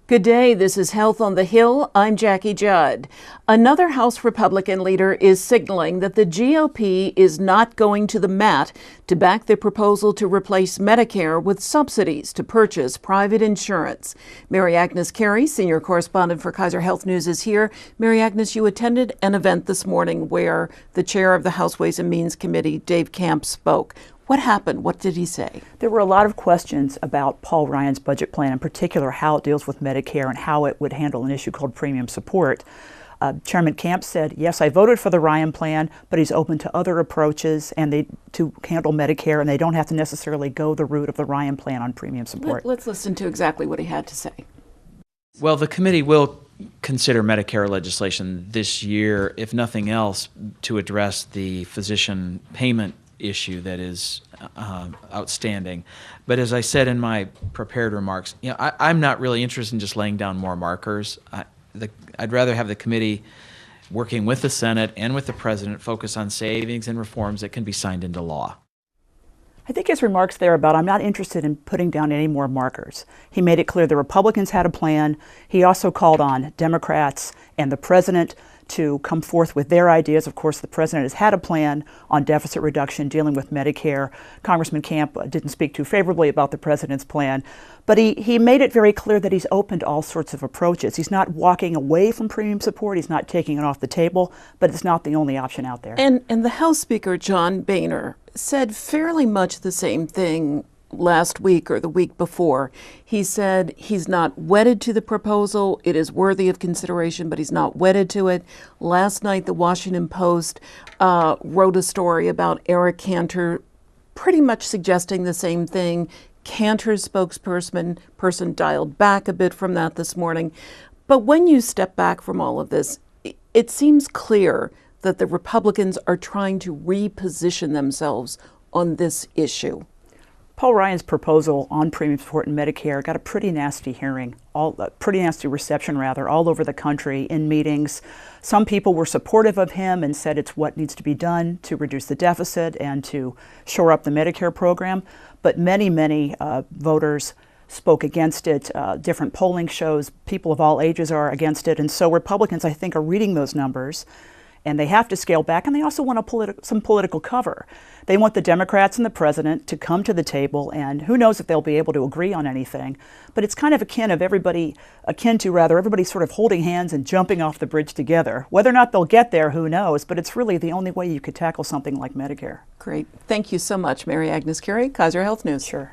Good day. This is Health on the Hill. I'm Jackie Judd. Another House Republican leader is signaling that the GOP is not going to the mat to back the proposal to replace Medicare with subsidies to purchase private insurance. Mary Agnes Carey, senior correspondent for Kaiser Health News, is here. Mary Agnes, you attended an event this morning where the chair of the House Ways and Means Committee, Dave Camp, spoke. What happened? What did he say? There were a lot of questions about Paul Ryan's budget plan, in particular how it deals with Medicare and how it would handle an issue called premium support. Chairman Camp said, yes, I voted for the Ryan plan, but he's open to other approaches to handle Medicare, and they don't have to necessarily go the route of the Ryan plan on premium support. Let's listen to exactly what he had to say. Well, the committee will consider Medicare legislation this year, if nothing else, to address the physician payment issue that is outstanding. But as I said in my prepared remarks, I'm not really interested in just laying down more markers. I'd rather have the committee working with the Senate and with the President focus on savings and reforms that can be signed into law. I think his remarks there about I'm not interested in putting down any more markers. He made it clear the Republicans had a plan. He also called on Democrats and the President to come forth with their ideas. Of course, the President has had a plan on deficit reduction dealing with Medicare. Congressman Camp didn't speak too favorably about the President's plan, but he made it very clear that he's open to all sorts of approaches. He's not walking away from premium support. He's not taking it off the table, but it's not the only option out there. And the House Speaker, John Boehner, said fairly much the same thing last week or the week before. He said he's not wedded to the proposal. It is worthy of consideration, but he's not wedded to it. Last night, the Washington Post wrote a story about Eric Cantor pretty much suggesting the same thing. Cantor's spokesperson dialed back a bit from that this morning. But when you step back from all of this, it seems clear that the Republicans are trying to reposition themselves on this issue. Paul Ryan's proposal on premium support in Medicare got a pretty nasty pretty nasty reception all over the country in meetings. Some people were supportive of him and said it's what needs to be done to reduce the deficit and to shore up the Medicare program. But many voters spoke against it. Different polling shows people of all ages are against it. And so Republicans, I think, are reading those numbers. And they have to scale back, and they also want some political cover. They want the Democrats and the President to come to the table, and who knows if they'll be able to agree on anything. But it's kind of akin to everybody sort of holding hands and jumping off the bridge together. Whether or not they'll get there, who knows? But it's really the only way you could tackle something like Medicare. Great. Thank you so much, Mary Agnes Carey, Kaiser Health News. Sure.